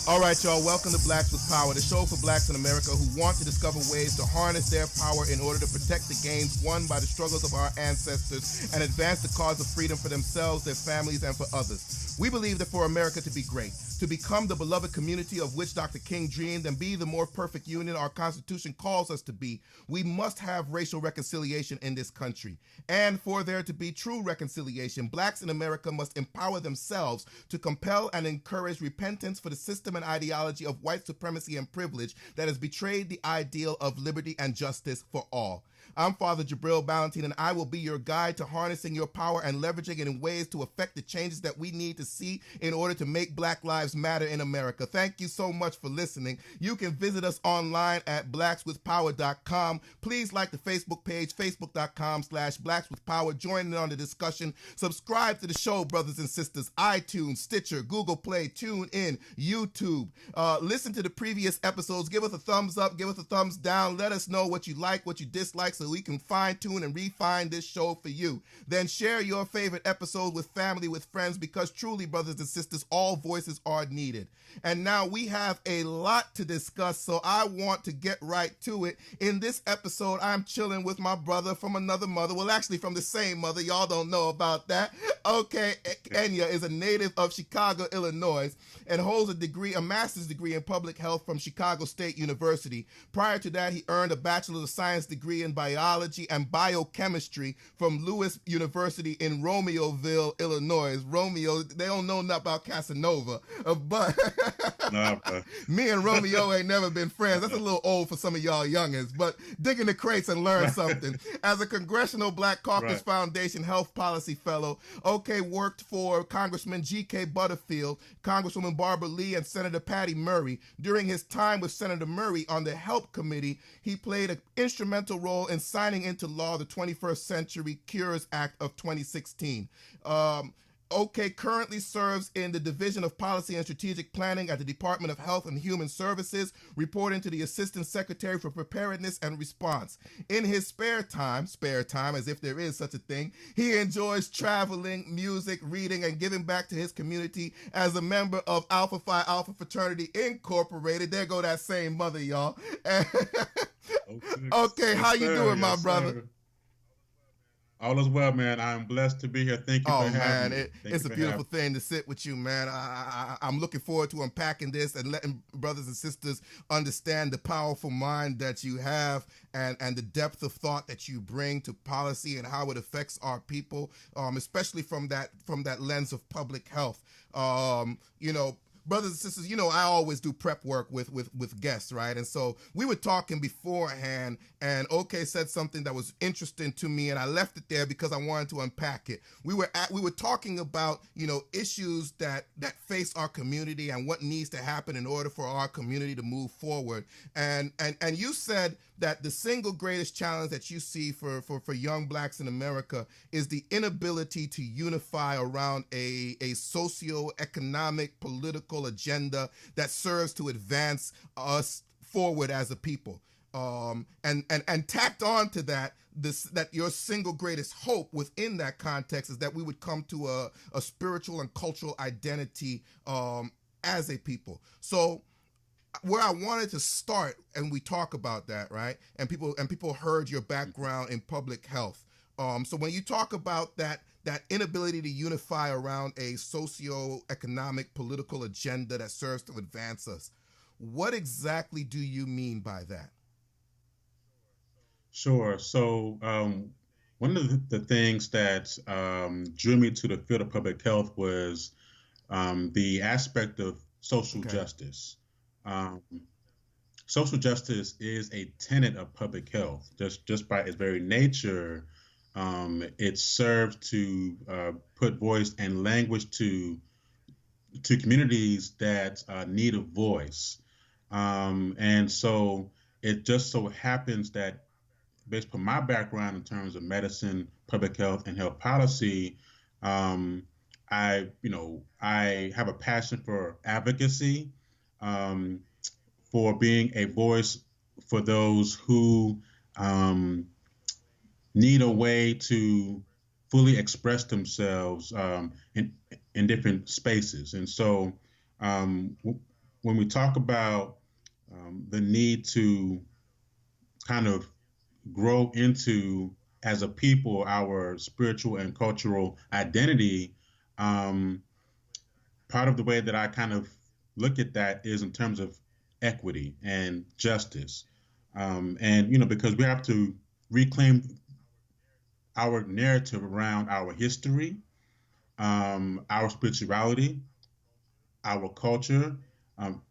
All right, y'all, welcome to Blacks with Power, the show for blacks in America who want to discover ways to harness their power in order to protect the gains won by the struggles of our ancestors and advance the cause of freedom for themselves, their families, and for others. We believe that for America to be great, to become the beloved community of which Dr. King dreamed, and be the more perfect union our Constitution calls us to be, we must have racial reconciliation in this country. And for there to be true reconciliation, blacks in America must empower themselves to compel and encourage repentance for the system and ideology of white supremacy and privilege that has betrayed the ideal of liberty and justice for all. I'm Father Jabril Ballantine, and I will be your guide to harnessing your power and leveraging it in ways to affect the changes that we need to see in order to make Black Lives Matter in America. Thank you so much for listening. You can visit us online at blackswithpower.com. Please like the Facebook page, facebook.com/blackswithpower. Join in on the discussion. Subscribe to the show, brothers and sisters. iTunes, Stitcher, Google Play, TuneIn, YouTube. Listen to the previous episodes. Give us a thumbs up. Give us a thumbs down. Let us know what you like, what you dislike, so we can fine-tune and refine this show for you. Then share your favorite episode with family, with friends, because truly, brothers and sisters, all voices are needed. And now we have a lot to discuss, so I want to get right to it. In this episode, I'm chilling with my brother from another mother. Well, actually from the same mother. Y'all don't know about that. Okay, Kenya is a native of Chicago, Illinois, and holds a master's degree in public health from Chicago State University. Prior to that, he earned a Bachelor of Science degree in biology and biochemistry from Lewis University in Romeoville, Illinois. Romeo, they don't know nothing about Casanova, but Nah, me and Romeo ain't never been friends. That's a little old for some of y'all youngins, but dig in the crates and learn something. As a Congressional Black Caucus Foundation Health Policy Fellow, OK worked for Congressman G.K. Butterfield, Congresswoman Barbara Lee, and Senator Patty Murray. During his time with Senator Murray on the Help Committee, he played an instrumental role in signing into law the 21st Century Cures Act of 2016. OK currently serves in the Division of Policy and Strategic Planning at the Department of Health and Human Services, reporting to the Assistant Secretary for Preparedness and Response. In his spare time, as if there is such a thing, he enjoys traveling, music, reading, and giving back to his community as a member of Alpha Phi Alpha Fraternity Incorporated. There go that same mother, y'all. Okay, how you doing, my brother? Sir. All is well, man. I'm blessed to be here. Thank you for having me. It's a beautiful thing to sit with you, man. I'm looking forward to unpacking this and letting brothers and sisters understand the powerful mind that you have and the depth of thought that you bring to policy and how it affects our people, especially from that lens of public health. Brothers and sisters, I always do prep work with guests, right? And so we were talking beforehand, and OK said something that was interesting to me, and I left it there because I wanted to unpack it. We were talking about, issues that face our community and what needs to happen in order for our community to move forward. And you said that the single greatest challenge that you see for young blacks in America is the inability to unify around a socio-economic, political agenda that serves to advance us forward as a people. And tacked on to that, that your single greatest hope within that context is that we would come to a spiritual and cultural identity as a people. So where I wanted to start, and we talk about that, right? And people heard your background in public health. So when you talk about that inability to unify around a socio-economic political agenda that serves to advance us, what exactly do you mean by that? Sure. So one of the things that drew me to the field of public health was the aspect of social justice. Social justice is a tenet of public health. Just by its very nature, it serves to put voice and language to communities that need a voice. And so it just so happens that, based upon my background in terms of medicine, public health, and health policy, I have a passion for advocacy, for being a voice for those who need a way to fully express themselves in different spaces. And so when we talk about the need to kind of grow into, as a people, our spiritual and cultural identity, um, part of the way that I kind of look at that is in terms of equity and justice. And, because we have to reclaim our narrative around our history, our spirituality, our culture,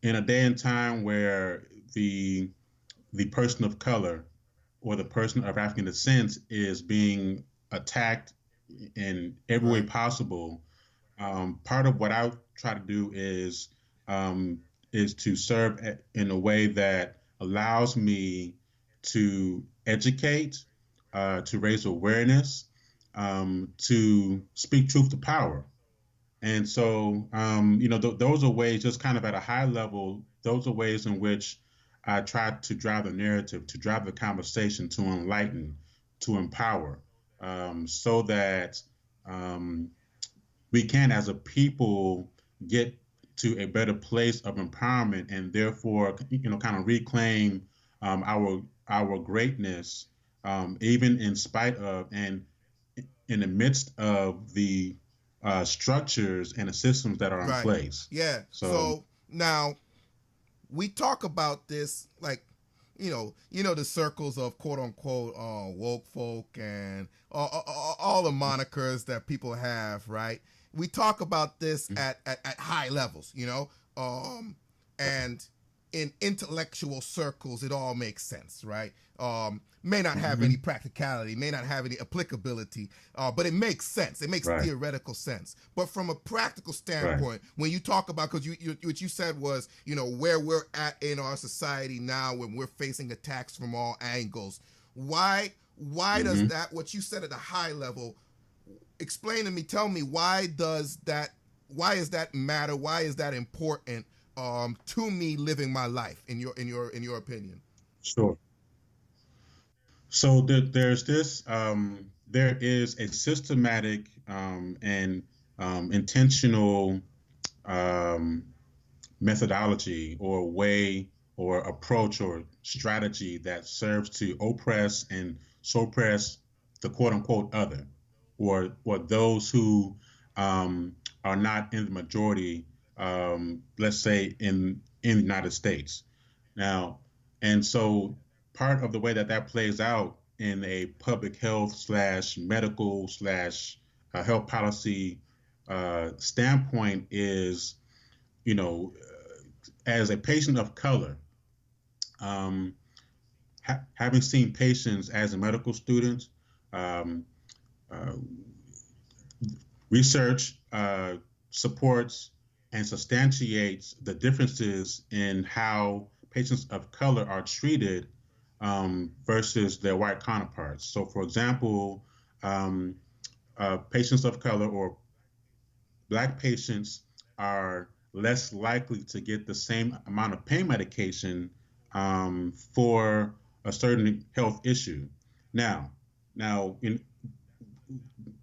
in a day and time where the the person of color or the person of African descent is being attacked in every way Right. possible. Part of what I try to do um, is to serve in a way that allows me to educate, to raise awareness, to speak truth to power. And so, those are ways, just kind of at a high level, those are ways in which I try to drive the narrative, to drive the conversation, to enlighten, to empower, so that um, we can, as a people, get to a better place of empowerment, and therefore, kind of reclaim our greatness, even in spite of and in the midst of the structures and the systems that are in Right. place. Yeah. So, So now we talk about this like the circles of quote unquote woke folk and all the monikers that people have, right? We talk about this at high levels, and in intellectual circles, it all makes sense, right? May not have any mhm, practicality, may not have any applicability, but it makes sense. It makes right, theoretical sense. But from a practical right, standpoint, when you talk about, because what you said was, where we're at in our society now, when we're facing attacks from all angles, why does hmm that, what you said at a high level, explain to me, tell me, why is that matter? Why is that important to me living my life in your opinion? sure. So there's this. There is a systematic and intentional um, methodology or way or approach or strategy that serves to oppress and suppress the quote unquote other, or those who are not in the majority, let's say in the United States. Now, and so part of the way that that plays out in a public health slash medical slash health policy standpoint is, you know, as a patient of color, um, having seen patients as a medical student, um, uh, research supports and substantiates the differences in how patients of color are treated versus their white counterparts. So, for example, um, patients of color or Black patients are less likely to get the same amount of pain medication for a certain health issue. Now, now,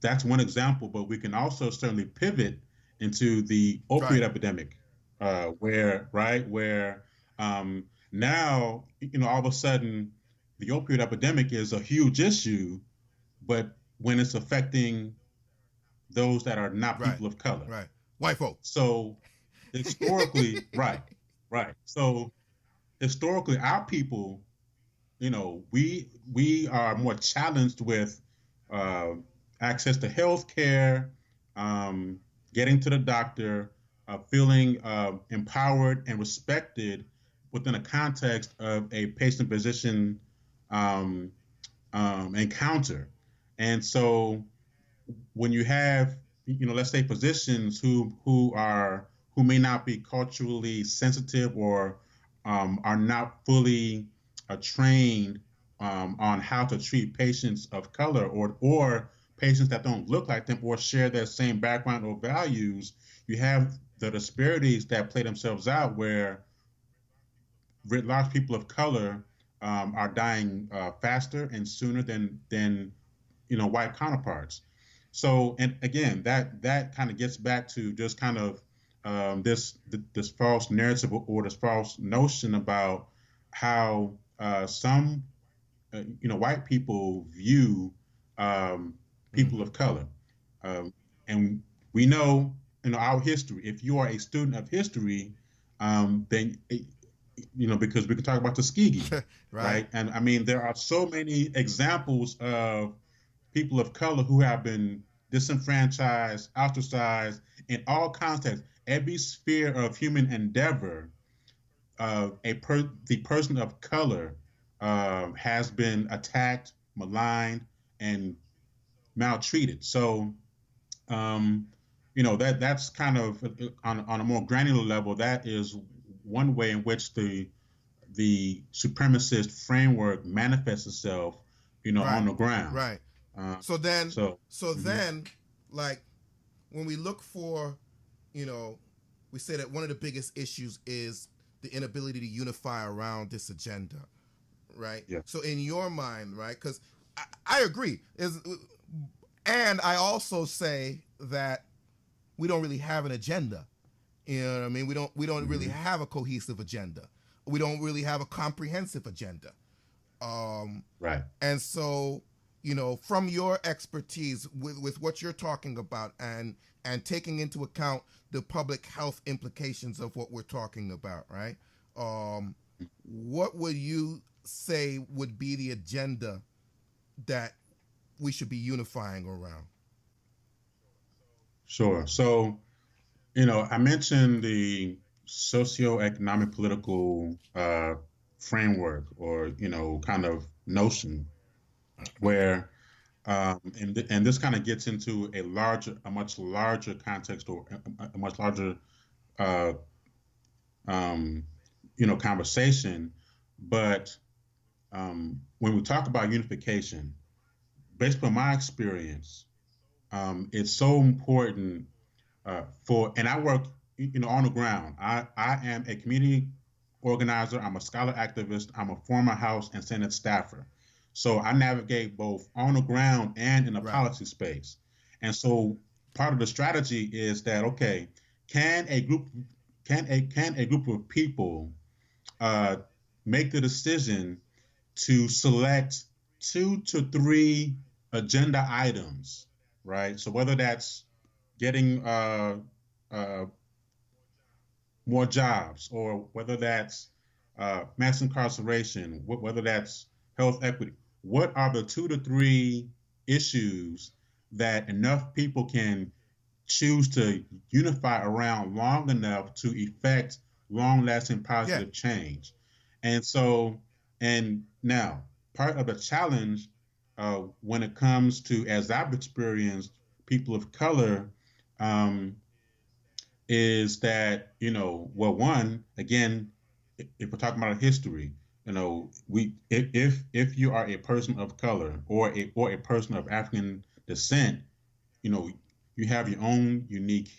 that's one example, but we can also certainly pivot into the Right. opioid epidemic, where now, all of a sudden, the opioid epidemic is a huge issue, but when it's affecting those that are not Right. people of color. Right. White folk. So historically, right, right. So historically, our people, we are more challenged with uh, access to health care, um, getting to the doctor, feeling empowered and respected within a context of a patient physician um, encounter. And so when you have, let's say physicians who may not be culturally sensitive or are not fully trained on how to treat patients of color, or patients that don't look like them or share their same background or values, you have the disparities that play themselves out where writ large people of color are dying faster and sooner than white counterparts. So, and again, that kind of gets back to just kind of this false narrative or this false notion about how some white people view um, people Mm-hmm. of color, um, and we know our history. If you are a student of history, then because we can talk about Tuskegee, Right. right? And I mean, there are so many examples of people of color who have been disenfranchised, ostracized in all contexts, every sphere of human endeavor. The person of color has been attacked, maligned, and maltreated. So, um, that's kind of on a more granular level. That is one way in which the supremacist framework manifests itself, Right. on the ground. Right. Uh, So then, so, so mhm. then, like when we look for, you know, we say that one of the biggest issues is the inability to unify around this agenda, right? Yes, So in your mind, right? Because I agree. And I also say that we don't really have an agenda. You know what I mean? We don't really hmm have a cohesive agenda. We don't really have a comprehensive agenda. Um, right. and so, from your expertise with what you're talking about and taking into account the public health implications of what we're talking about, right? What would you say would be the agenda that we should be unifying around? Sure. So, I mentioned the socioeconomic political framework or, kind of notion where, and this kind of gets into a much larger context or a much larger, uh, um, conversation. But when we talk about unification, based on my experience, it's so important and I work, on the ground. I am a community organizer. I'm a scholar activist. I'm a former House and Senate staffer. So I navigate both on the ground and in the Right. policy space. And so part of the strategy is that, okay, can a group can a group of people uh, make the decision to select 2 to 3 agenda items, right? So whether that's getting uh, more jobs, or whether that's mass incarceration, whether that's health equity. What are the 2 to 3 issues that enough people can choose to unify around long enough to effect long lasting Yeah. positive change? And so, and now, part of the challenge when it comes to, as I've experienced, people of color, um, is that, well, one, again, if we're talking about history, we if you are a person of color or a person of African descent, you know you have your own unique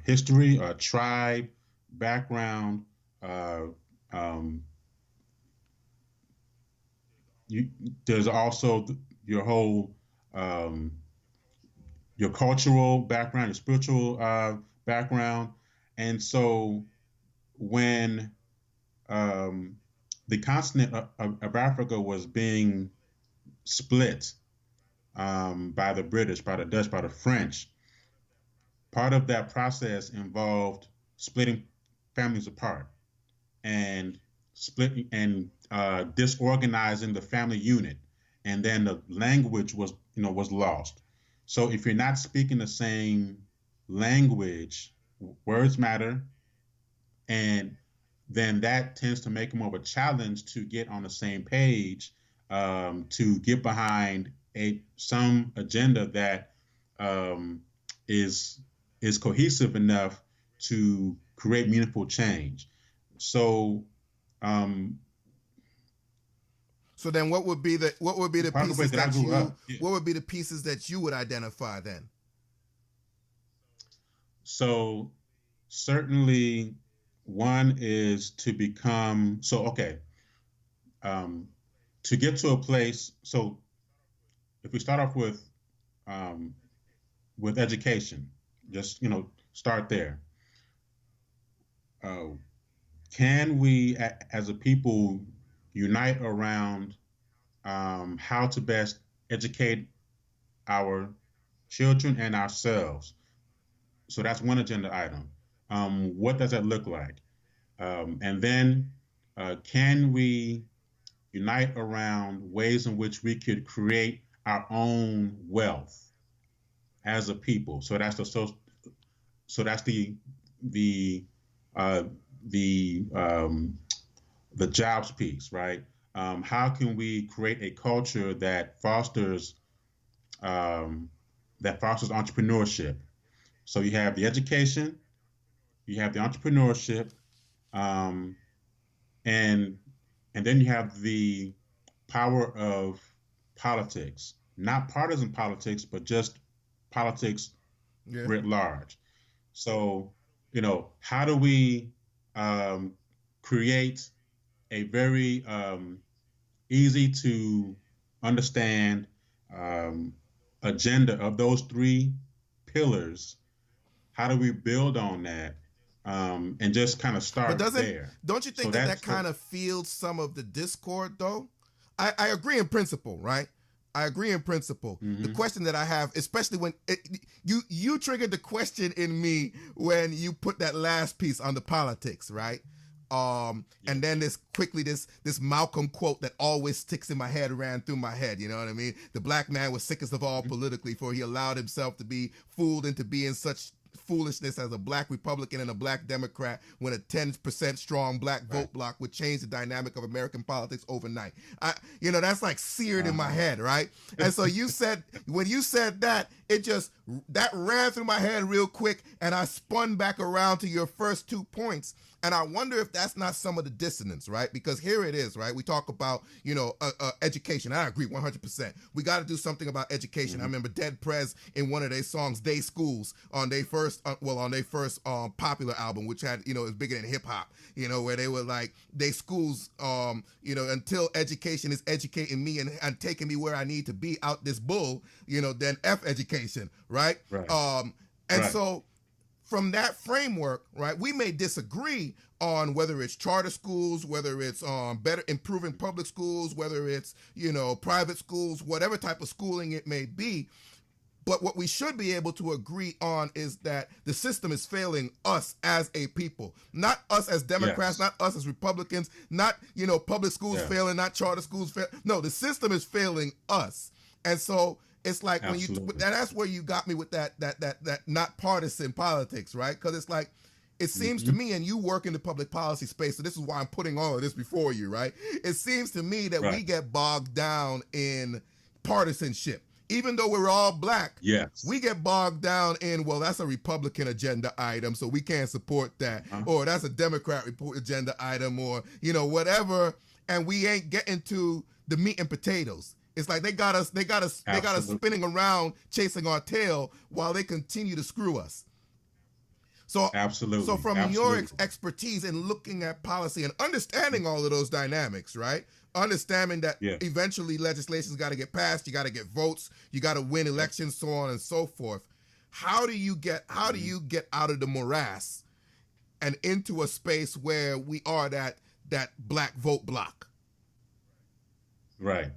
history, tribe, background. uh, um, you, there's also your whole um, your cultural background, your spiritual background. And so when um, the continent of Africa was being split by the British, by the Dutch, by the French, part of that process involved splitting families apart and splitting and disorganizing the family unit, and then the language was lost. So if you're not speaking the same language, words matter, and then that tends to make it more of a challenge to get on the same page, to get behind some agenda that um, is is cohesive enough to create meaningful change. So um, So then, what would be the part of the way pieces that I that grew you up, yeah. what would be the pieces that you would identify then? So certainly one is to become so okay. Um, to get to a place, so if we start off um, with education, just start there. uh, can we, as a people, unite around how to best educate our children and ourselves? So that's one agenda item. What does that look like? And then, can we unite around ways in which we could create our own wealth as a people? So that's the uh, the the jobs piece, right? How can we create a culture um, that fosters entrepreneurship? So you have the education, you have the entrepreneurship, um, and and then you have the power of politics, not partisan politics, but just politics Yeah. writ large. So, how do we um, create a very easy to understand um, agenda of those three pillars? How do we build on that and just kind of But start there? don't you So think that that's that kind of fields some of the discord though? I agree in principle, right? I agree in principle. The mm-hmm, question that I have, especially when you triggered the question in me when you put that last piece on the politics, right? yeah, And then this Malcolm quote that always sticks in my head ran through my head. You know what I mean? The black man was sickest of all mm-hmm, politically, for he allowed himself to be fooled into being such foolishness as a black Republican and a black Democrat when a 10% strong black right, vote block would change the dynamic of American politics overnight. That's like seared in my uh-huh, head, right? And so when you said that, that ran through my head real quick, and I spun back around to your first 2 points. And I wonder if that's not some of the dissonance, right? Because here it is, right? We talk about, education. I agree 100%. We got to do something about education. I mm-hmm, remember Dead Prez in one of their songs, Day Schools, on their first, popular album, which had, is bigger than hip hop, where they were like, they schools, until education is educating me and taking me where I need to be out this bull, then F education, right? right, And right, so from that framework, right, we may disagree on whether it's charter schools, whether it's better improving public schools, whether it's private schools, whatever type of schooling it may be. But what we should be able to agree on is that the system is failing us as a people, not us as Democrats, yes, not us as Republicans, not public schools yeah, failing, not charter schools failing. No, the system is failing us, and so it's like when absolutely, that's where you got me with that not partisan politics, right? Because it's like it seems to mm-hmm, me, and you work in the public policy space, so this is why I'm putting all of this before you, right? It seems to me that we right, get bogged down in partisanship. Even though we're all black, yes, we get bogged down in, well, that's a Republican agenda item, so we can't support that, uh-huh, or that's a Democrat agenda item, or whatever, and we ain't getting to the meat and potatoes. It's like they got us absolutely, spinning around chasing our tail while they continue to screw us. So, so absolutely, from your absolutely, expertise in looking at policy and understanding all of those dynamics, right? Understanding that yeah, eventually legislation's got to get passed, you got to get votes, you got to win elections, so on and so forth. How do you get mm-hmm, out of the morass and into a space where we are that black vote block? right.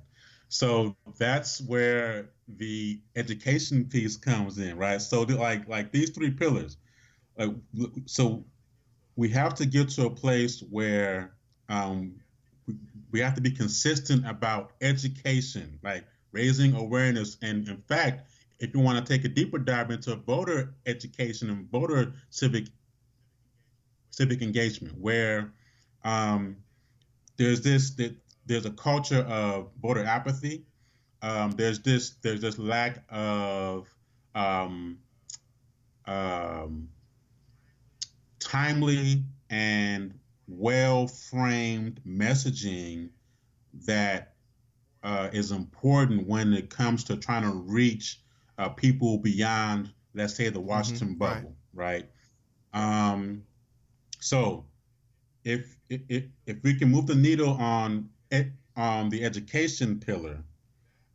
So that's where the education piece comes in, right? So like these three pillars, like so we have to get to a place where um, we, we have to be consistent about education, like raising awareness. And in fact, if you want to take a deeper dive into voter education and voter civic engagement, where um, there's there's a culture of voter apathy. There's this lack of um, um, timely and well framed messaging that is important when it comes to trying to reach people beyond, let's say, the Washington Right. bubble, right? Um, so if we can move the needle on the education pillar,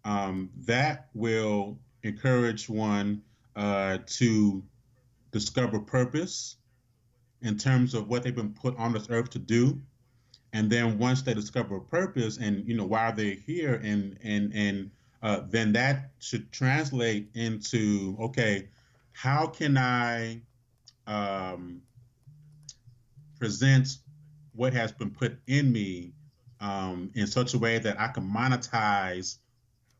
that will encourage one to discover purpose, in terms of what they've been put on this earth to do. And then once they discover a purpose and why they're here, and then that should translate into, okay, how can I um, present what has been put in me in such a way that I can monetize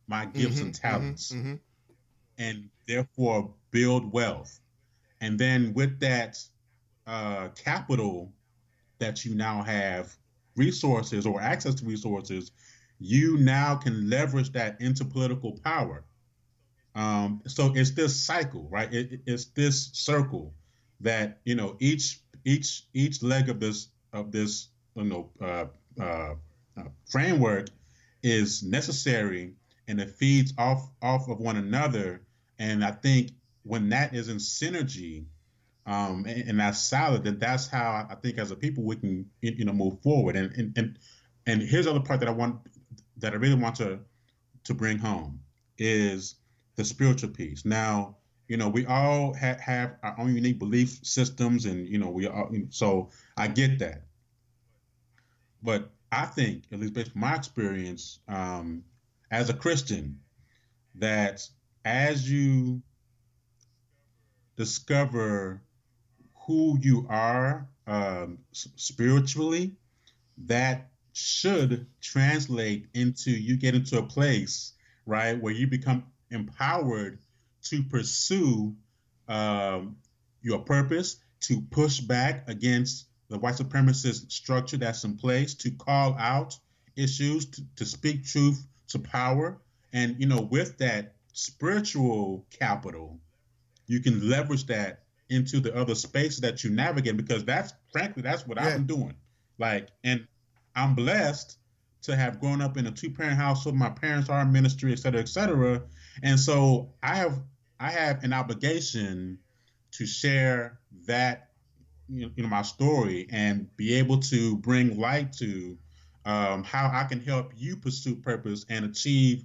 my gifts Mm-hmm. and Mm-hmm. talents Mm-hmm. and therefore build wealth. And then with that capital that you now have, resources or access to resources, you now can leverage that into political power. So it's this cycle, right? It's this circle that each leg of this uh, framework is necessary, and it feeds off of one another. And I think when that is in synergy, and that's solid, then that's how I think as a people we can move forward. And here's the other part that I really want to bring home is the spiritual piece. Now, we all have our own unique belief systems, and we all. So I get that, but I think, at least based on my experience, as a Christian, that as you discover who you are spiritually, that should translate into you getting to a place, right, where you become empowered to pursue um, your purpose, to push back against the white supremacist structure that's in place, to call out issues, to speak truth to power. And, with that spiritual capital, you can leverage that into the other spaces that you navigate, because that's what I've Yeah. been doing. Like, and I'm blessed to have grown up in a two-parent household. My parents are in ministry, et cetera, et cetera. And so I have an obligation to share that, my story, and be able to bring light to how I can help you pursue purpose and achieve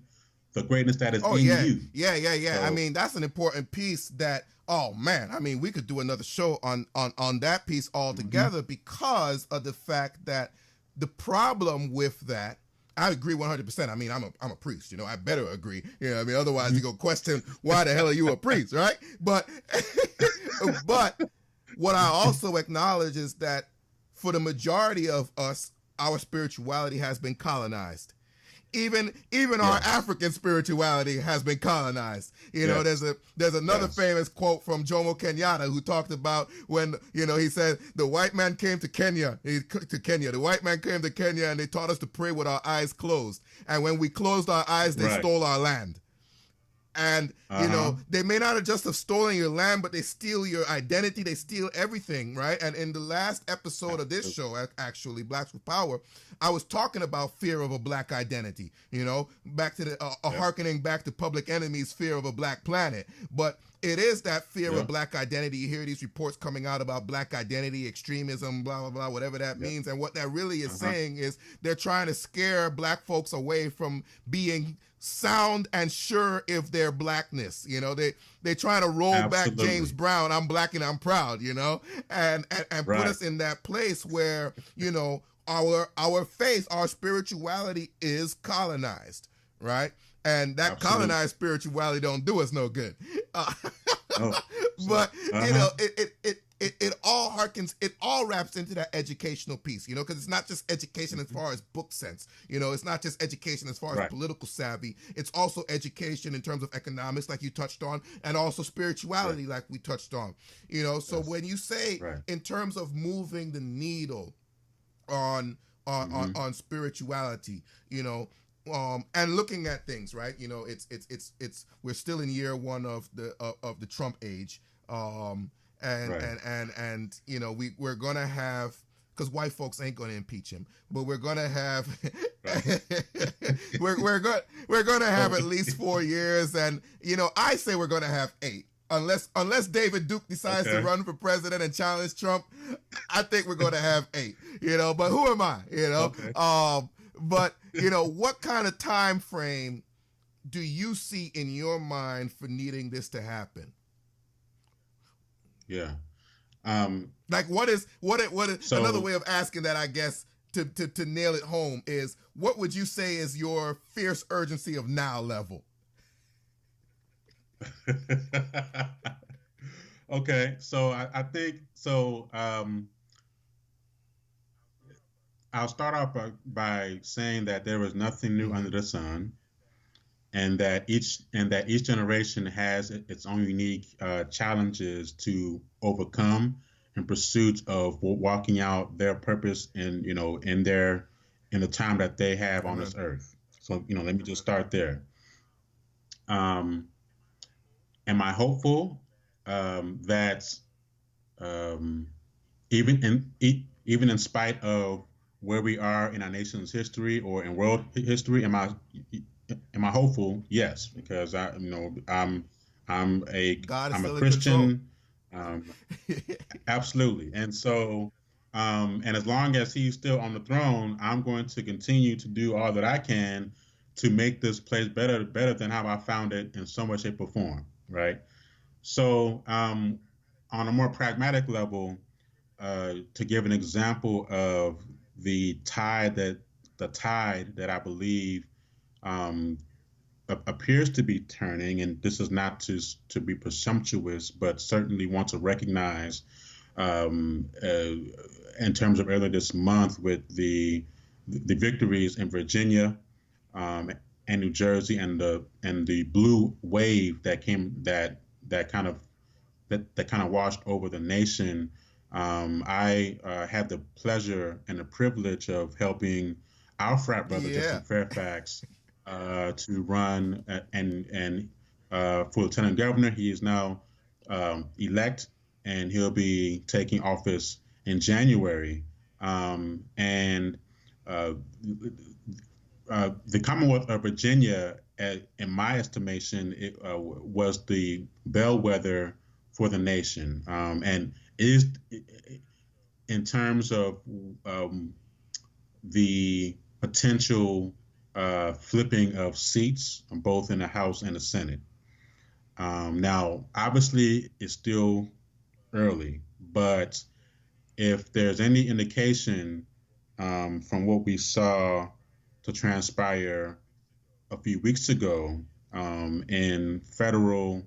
the greatness that is Oh in yeah, you. yeah, yeah, yeah. I So, mean, that's an important piece that, oh man, I mean, we could do another show on that piece mhm, altogether because of the fact that the problem with that, I agree 100%. I mean, I'm a priest, I better agree. I mean, otherwise you mhm, go question why the hell are you a priest, right? But but what I also acknowledge is that for the majority of us, our spirituality has been colonized. Even our yes, African spirituality has been colonized. yes, There's another yes. famous quote from Jomo Kenyatta who talked about when he said the white man came to Kenya. The white man came to Kenya and they taught us to pray with our eyes closed. And when we closed our eyes, they Right. stole our land. And Uh-huh. they may not have just have stolen your land, but they steal your identity, they steal everything, right? And in the last episode of this Absolutely. show, actually Blacks with Power, I was talking about fear of a black identity, back to the Yep. harkening back to Public Enemy's fear of a black planet. But it is that fear of Yep. black identity. You hear these reports coming out about black identity extremism, blah blah blah, whatever that Yep. means. And what that really is Uh-huh. saying is they're trying to scare black folks away from being sound and sure if their blackness. They trying to roll back James Absolutely. Brown, I'm black and I'm proud, and put Right. us in that place where our faith, our spirituality is colonized, right? And that Absolutely. colonized spirituality don't do us no good. Uh, Oh. So, but uh-huh. it all harkens, it all wraps into that educational piece, because it's not just education as Mhm. far as book sense, it's not just education as far as Right. political savvy, it's also education in terms of economics, like you touched on, and also Right. spirituality, like we touched on, so Yes. when you say Right. in terms of moving the needle on Mm-hmm. on spirituality, and looking at things, right? It's we're still in year one of the Trump age, and Right. we're gonna have, because white folks ain't gonna impeach him, but we're gonna have Right. we're gonna have So, at least 4 years, and I say we're gonna have 8. Unless David Duke decides to okay. run for president and challenge Trump, I think we're going to have 8. But who am I? Okay. But what kind of time frame do you see in your mind for needing this to happen? Yeah. Like what is another So way of asking that, I guess, to nail it home is, what would you say is your fierce urgency of now level? okay, so I think so. I'll start off by saying that there is nothing new Mm-hmm. under the sun, and that each generation has its own unique challenges to overcome in pursuit of walking out their purpose in the time that they have on this Amen. earth. So let me just start there. Um, am I hopeful that um, even in spite of where we are in our nation's history or in world history, am I hopeful? Yes, because I'm a God is I'm a still in control. Christian, um, absolutely, and as long as he's still on the throne, I'm going to continue to do all that I can to make this place better than how I found it in so much shape or form, right? So, on a more pragmatic level, to give an example of the tide that I believe um, appears to be turning, and this is not to be presumptuous, but certainly want to recognize in terms of earlier this month with the victories in Virginia um, and New Jersey and the blue wave that kind of that kind of washed over the nation. I had the pleasure and the privilege of helping our frat brother Justin Yeah. Fairfax to run and for lieutenant governor. He is now elect, and he'll be taking office in January. And uh, the Commonwealth of Virginia, in my estimation, was the bellwether for the nation, and is in terms of um, the potential flipping of seats, both in the House and the Senate. Now, obviously, it's still early, but if there's any indication from what we saw to transpire a few weeks ago in federal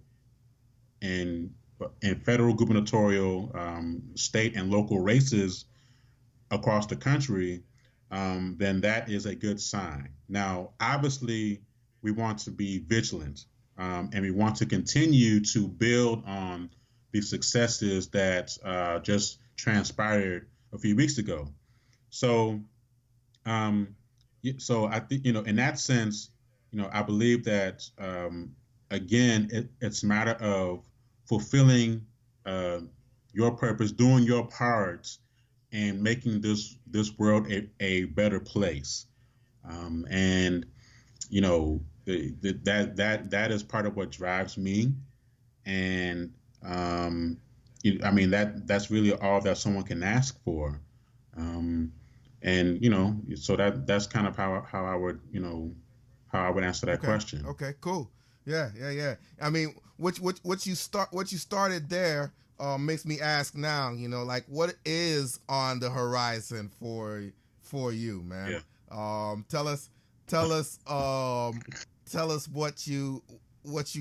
gubernatorial, state and local races across the country, then that is a good sign. Now, obviously, we want to be vigilant, and we want to continue to build on the successes that just transpired a few weeks ago. So, um, so I think in that sense, I believe that again, it's a matter of fulfilling uh, your purpose, doing your part, and making this world a better place. And that is part of what drives me. And I mean that's really all that someone can ask for. Um, and so that's kind of how I would answer that Okay. question. Okay. Cool. Yeah. Yeah. Yeah. I mean, what you started there makes me ask now. Like, what is on the horizon for you, man? Yeah. Tell us, tell us, tell us what you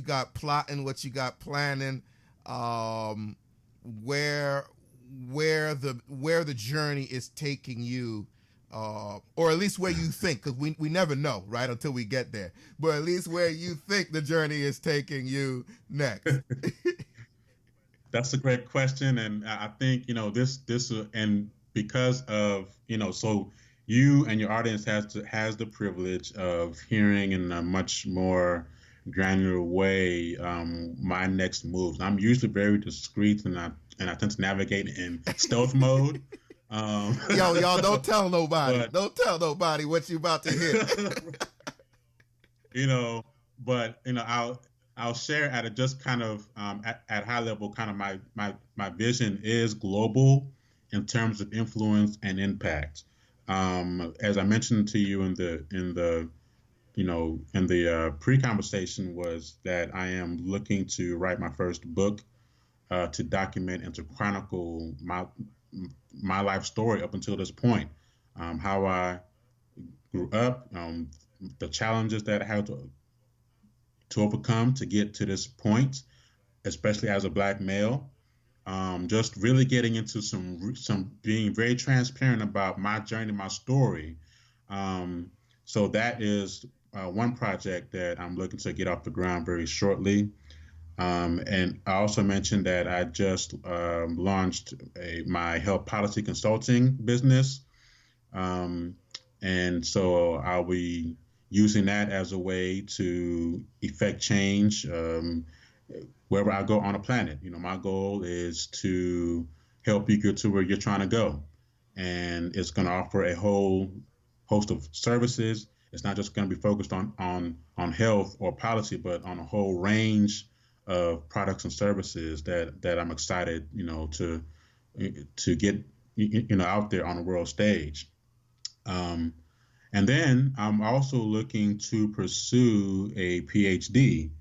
got plotting, what you got planning, um, where where the journey is taking you, or at least where you think, because we never know, right, until we get there. But at least where you think the journey is taking you next. That's a great question, and I think and because of so you and your audience has the privilege of hearing in a much more granular way my next moves. I'm usually very discreet, and I tend to navigate in stealth mode. Um, Yo, y'all, don't tell nobody. but Don't tell nobody what you about to hear. you know, but I'll share at a just kind of at high level, kind of my vision is global in terms of influence and impact. As I mentioned to you in the pre-conversation, was that I am looking to write my first book to document and to chronicle my life story up until this point, how I grew up, the challenges that I had to overcome to get to this point, especially as a black male. Just really getting into some being very transparent about my journey, my story. Um, so that is one project that I'm looking to get off the ground very shortly. And I also mentioned that I just launched my health policy consulting business. Um, and so I'll be using that as a way to effect change wherever I go on the planet. My goal is to help you get to where you're trying to go. And it's going to offer a whole host of services. It's not just going to be focused on health or policy, but on a whole range of products and services that I'm excited, to get out there on the world stage. Um, and then I'm also looking to pursue a PhD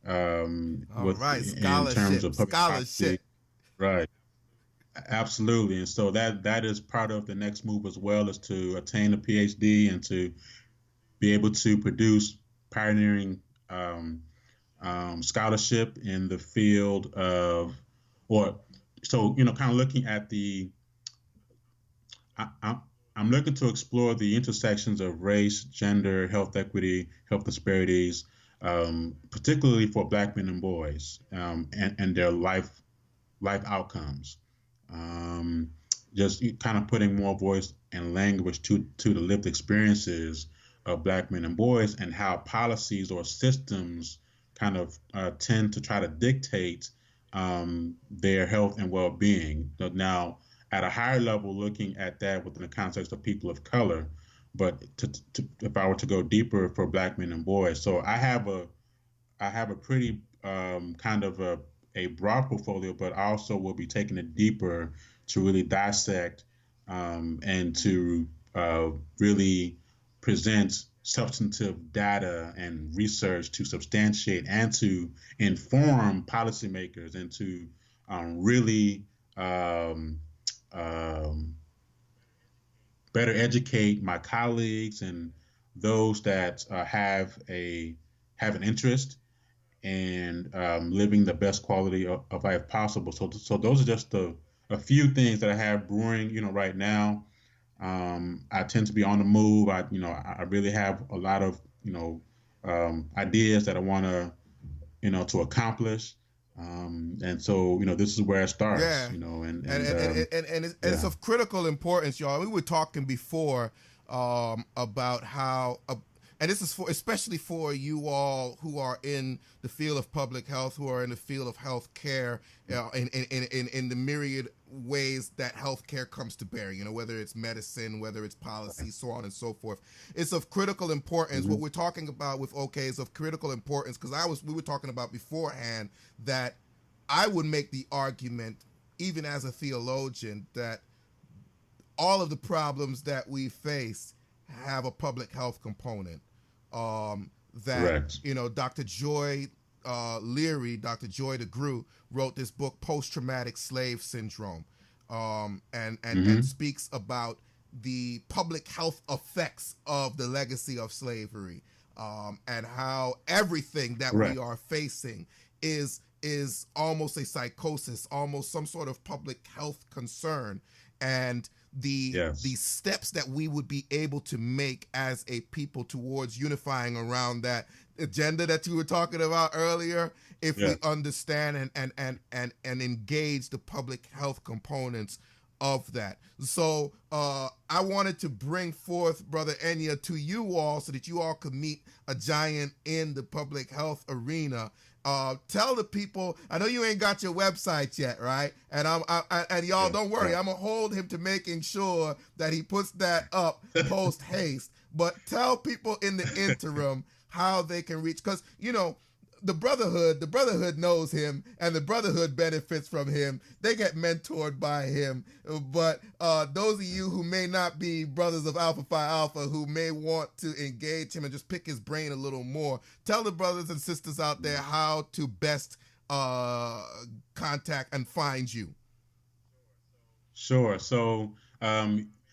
All with right, in terms scholarship, of public policy. scholarship. Right. Absolutely. And so that is part of the next move as well, is to attain a PhD and to be able to produce pioneering um, scholarship in the field of, or so, kind of looking at I, I'm looking to explore the intersections of race, gender, health equity, health disparities, particularly for Black men and boys, and their life outcomes. Um, just kind of putting more voice and language to the lived experiences of Black men and boys, and how policies or systems kind of tend to try to dictate their health and well-being. Now, at a higher level, looking at that within the context of people of color, but if I were to go deeper for Black men and boys, so I have a pretty kind of a broad portfolio, but I also will be taking it deeper to really dissect and to really present substantive data and research to substantiate and to inform policymakers, and to really um, um, better educate my colleagues and those that have an interest and living the best quality of life possible. So those are just a few things that I have brewing, right now. I tend to be on the move. I really have a lot of, ideas that I want to accomplish. And so, this is where it starts, Yeah, and it's yeah. of critical importance, y'all. We were talking before about how, and this is for especially for you all who are in the field of public health, who are in the field of health care, in the myriad ways that healthcare comes to bear. Whether it's medicine, whether it's policy, so on and so forth. It's of critical importance. Hmm. What we're talking about with OK is of critical importance, because we were talking about beforehand that I would make the argument, even as a theologian, that all of the problems that we face have a public health component. That Correct. Dr. Joy Leary, Dr. Joy DeGruy, wrote this book, Post Traumatic Slave Syndrome, and Hmm. speaks about the public health effects of the legacy of slavery, and how everything that we Correct. are facing is almost a psychosis, almost some sort of public health concern, and the Yes. steps that we would be able to make as a people towards unifying around that agenda that you were talking about earlier, if we Yeah. understand and engage the public health components of that. So I wanted to bring forth Brother Enya to you all so that you all could meet a giant in the public health arena. Tell the people. I know you ain't got your website yet, right? And y'all Yeah. don't worry. Right. I'm gonna hold him to making sure that he puts that up post haste. But tell people in the interim how they can reach, because the brotherhood knows him, and the brotherhood benefits from him. They get mentored by him. But those of you who may not be brothers of Alpha Phi Alpha, who may want to engage him and just pick his brain a little more, tell the brothers and sisters out there how to best contact and find you? Sure. So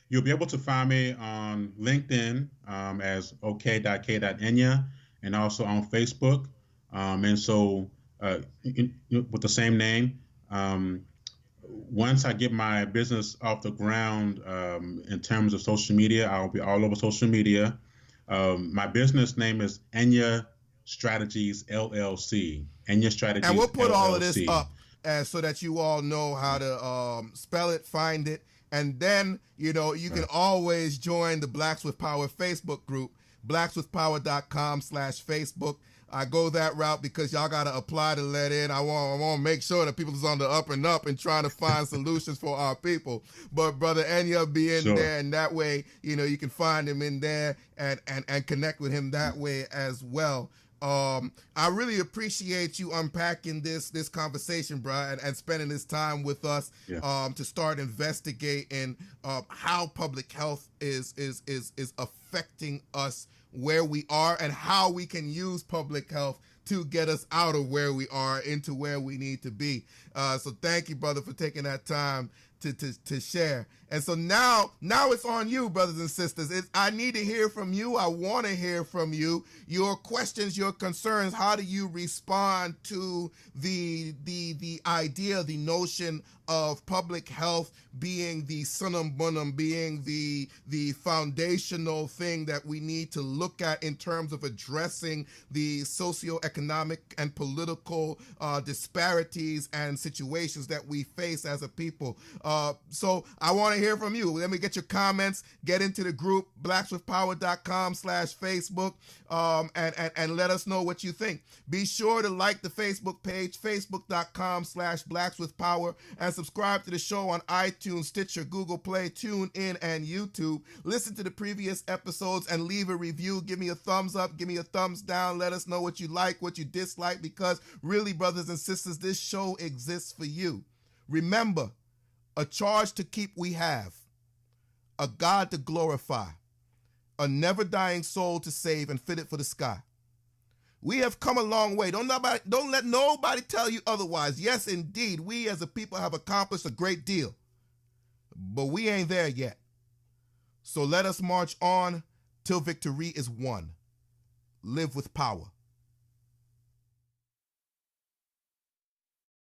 you'll be able to find me on LinkedIn as ok.k.enya and also on Facebook. And so with the same name. Once I get my business off the ground in terms of social media, I'll be all over social media. My business name is Enya Strategies LLC. Enya And we'll Strategies put all of this LLC. up so that you all know how to spell it, find it, and then you can Right. always join the Blacks with Power Facebook group, blackswithpower.com/Facebook. I go that route because y'all gotta apply to let in. I want to make sure that people is on the up and up and trying to find solutions for our people. But brother Enya be in Sure. there, and that way you can find him in there and connect with him that way as well. I really appreciate you unpacking this conversation, bro, and spending this time with us Yeah. to start investigating how public health is affecting us where we are and how we can use public health to get us out of where we are into where we need to be. So thank you, brother, for taking that time to share. And so now it's on you, brothers and sisters. I need to hear from you. I want to hear from you. Your questions, your concerns. How do you respond to the idea, the notion of public health being the sunnum bonum, being the foundational thing that we need to look at in terms of addressing the socioeconomic and political disparities and situations that we face as a people? So I want to hear from you. Let me get your comments. Get into the group, blackswithpower.com/Facebook, and let us know what you think. Be sure to like the Facebook page, facebook.com/blackswithpower, and subscribe to the show on iTunes, Stitcher, Google Play, TuneIn, and YouTube. Listen to the previous episodes and leave a review. Give me a thumbs up. Give me a thumbs down. Let us know what you like, what you dislike, because really, brothers and sisters, this show exists for you. Remember, a charge to keep we have, a God to glorify, a never-dying soul to save and fit it for the sky. We have come a long way. Don't let nobody tell you otherwise. Yes, indeed, we as a people have accomplished a great deal, but we ain't there yet. So let us march on till victory is won. Live with power.